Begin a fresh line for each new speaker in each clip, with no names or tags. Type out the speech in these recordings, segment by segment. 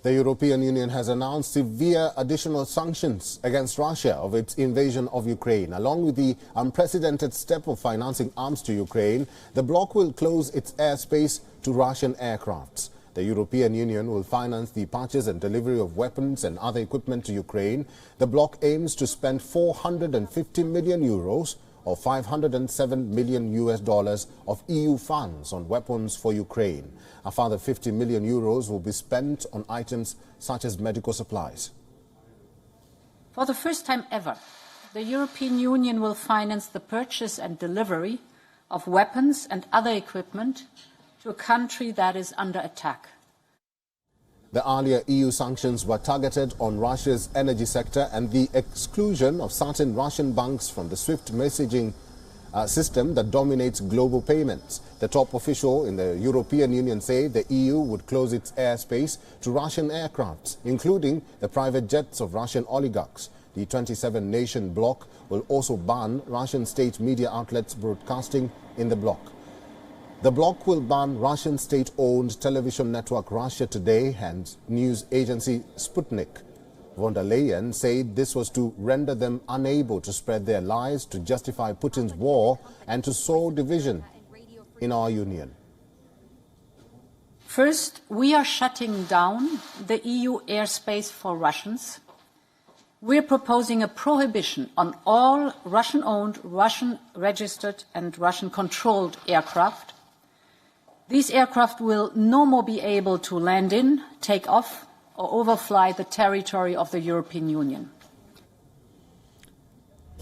The European Union has announced severe additional sanctions against Russia of its invasion of Ukraine. Along with the unprecedented step of financing arms to Ukraine, the bloc will close its airspace to Russian aircrafts. The European Union will finance the purchase and delivery of weapons and other equipment to Ukraine. The bloc aims to spend 450 million euros or $507 million of EU funds on weapons for Ukraine. A further 50 million euros will be spent on items such as medical supplies.
For the first time ever, the European Union will finance the purchase and delivery of weapons and other equipment to a country that is under attack.
The earlier EU sanctions were targeted on Russia's energy sector and the exclusion of certain Russian banks from the SWIFT messaging system that dominates global payments. The top official in the European Union said the EU would close its airspace to Russian aircrafts, including the private jets of Russian oligarchs. The 27-nation bloc will also ban Russian state media outlets broadcasting in the bloc. The bloc will ban Russian state-owned television network Russia Today and news agency Sputnik. Von der Leyen said this was to render them unable to spread their lies, to justify Putin's war and to sow division in our union.
First, we are shutting down the EU airspace for Russians. We are proposing a prohibition on all Russian-owned, Russian-registered and Russian-controlled aircraft. These aircraft will no more be able to land in, take off, or overfly the territory of the European Union.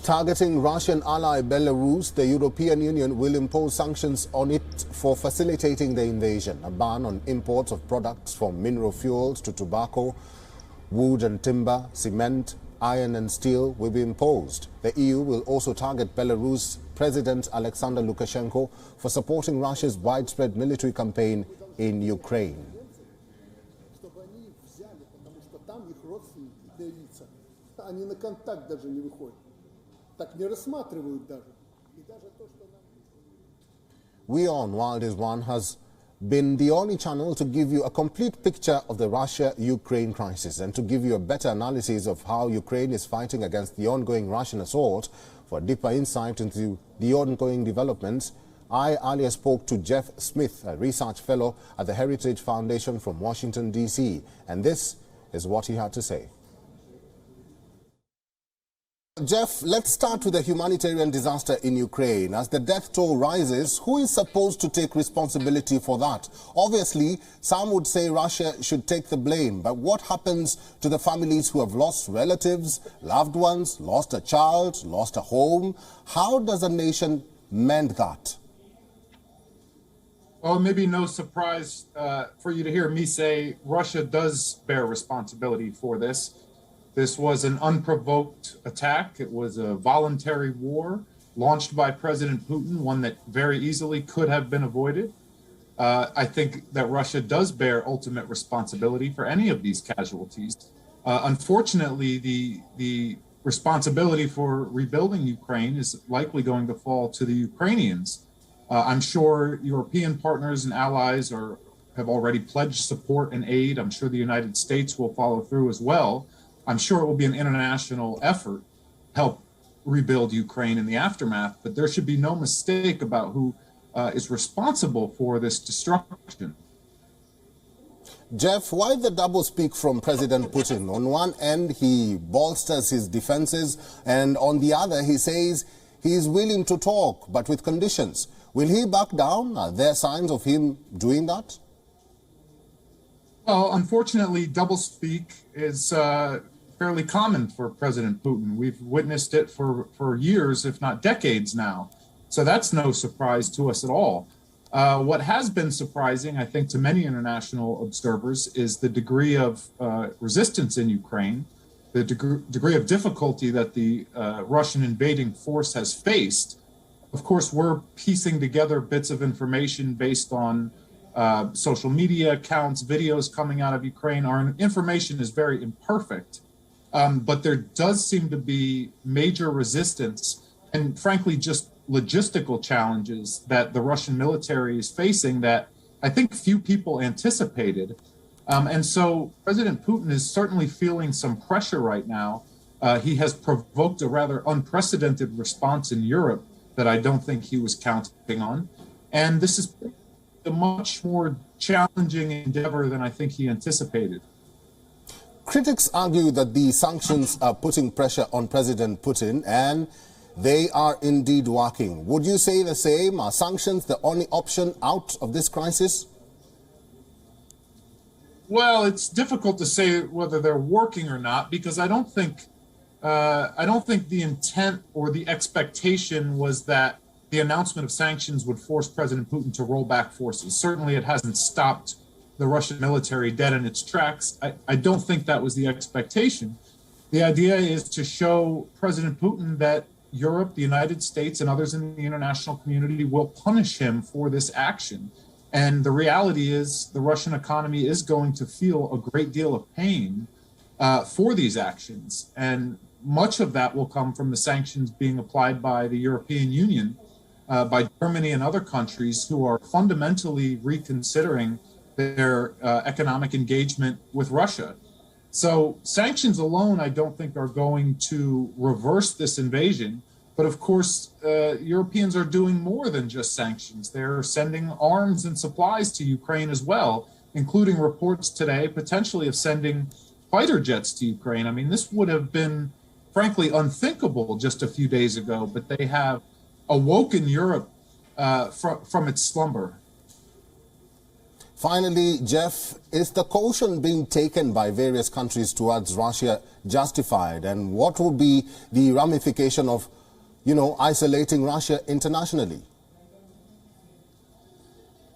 Targeting Russian ally Belarus, the European Union will impose sanctions on it for facilitating the invasion. A ban on imports of products from mineral fuels to tobacco, wood and timber, cement, iron and steel will be imposed. The EU will also target Belarus President Alexander Lukashenko for supporting Russia's widespread military campaign in Ukraine. WION World has been the only channel to give you a complete picture of the Russia-Ukraine crisis and to give you a better analysis of how Ukraine is fighting against the ongoing Russian assault. For a deeper insight into the ongoing developments, I earlier spoke to Jeff Smith, a research fellow at the Heritage Foundation from Washington, D.C., and this is what he had to say. Jeff, let's start with the humanitarian disaster in Ukraine. As the death toll rises, who is supposed to take responsibility for that? Obviously, some would say Russia should take the blame, but what happens to the families who have lost relatives, loved ones, lost a child, lost a home? How does a nation mend that?
Well, maybe no surprise for you to hear me say Russia does bear responsibility for this. This was an unprovoked attack. It was a voluntary war launched by President Putin, one that very easily could have been avoided. I think that Russia does bear ultimate responsibility for any of these casualties. Unfortunately, the responsibility for rebuilding Ukraine is likely going to fall to the Ukrainians. I'm sure European partners and allies have already pledged support and aid. I'm sure the United States will follow through as well. I'm sure it will be an international effort to help rebuild Ukraine in the aftermath, but there should be no mistake about who is responsible for this destruction.
Jeff, why the doublespeak from President Putin? On one end, he bolsters his defenses, and on the other, he says he is willing to talk, but with conditions. Will he back down? Are there signs of him doing that?
Well, unfortunately, doublespeak is fairly common for President Putin. We've witnessed it for years, if not decades now. So that's no surprise to us at all. What has been surprising, I think, to many international observers is the degree of resistance in Ukraine, the degree of difficulty that the Russian invading force has faced. Of course, we're piecing together bits of information based on social media accounts, videos coming out of Ukraine. Our information is very imperfect. But there does seem to be major resistance and, frankly, just logistical challenges that the Russian military is facing that I think few people anticipated. And so President Putin is certainly feeling some pressure right now. He has provoked a rather unprecedented response in Europe that I don't think he was counting on. And this is a much more challenging endeavor than I think he anticipated.
Critics argue that the sanctions are putting pressure on President Putin, and they are indeed working. Would you say the same? Are sanctions the only option out of this crisis?
Well, it's difficult to say whether they're working or not, because I don't think the intent or the expectation was that the announcement of sanctions would force President Putin to roll back forces. Certainly, it hasn't stopped the Russian military dead in its tracks. I don't think that was the expectation. The idea is to show President Putin that Europe, the United States, and others in the international community will punish him for this action. And the reality is the Russian economy is going to feel a great deal of pain for these actions. And much of that will come from the sanctions being applied by the European Union, by Germany and other countries who are fundamentally reconsidering their economic engagement with Russia. So sanctions alone, I don't think, are going to reverse this invasion. But of course, Europeans are doing more than just sanctions. They're sending arms and supplies to Ukraine as well, including reports today, potentially of sending fighter jets to Ukraine. I mean, this would have been, frankly, unthinkable just a few days ago, but they have awoken Europe from its slumber.
Finally, Jeff, is the caution being taken by various countries towards Russia justified? And what would be the ramification of, isolating Russia internationally?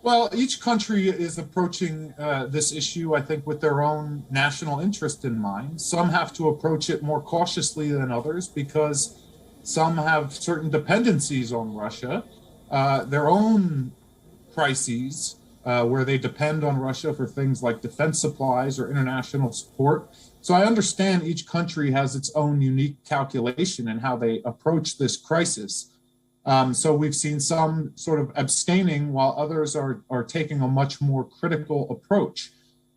Well, each country is approaching this issue, I think, with their own national interest in mind. Some have to approach it more cautiously than others because some have certain dependencies on Russia, their own crises, where they depend on Russia for things like defense supplies or international support. So I understand each country has its own unique calculation in how they approach this crisis. So we've seen some sort of abstaining while others are taking a much more critical approach.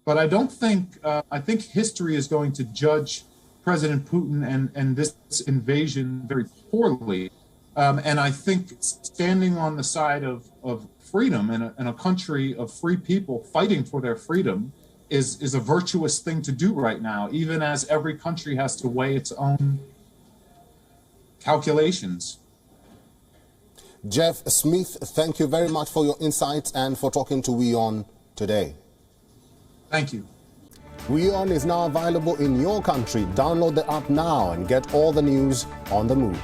But I don't think, I think history is going to judge President Putin and this invasion very poorly. And I think standing on the side of freedom in a country of free people fighting for their freedom is a virtuous thing to do right now, even as every country has to weigh its own calculations.
Jeff Smith, thank you very much for your insights and for talking to WION today.
Thank you.
WION is now available in your country. Download the app now and get all the news on the move.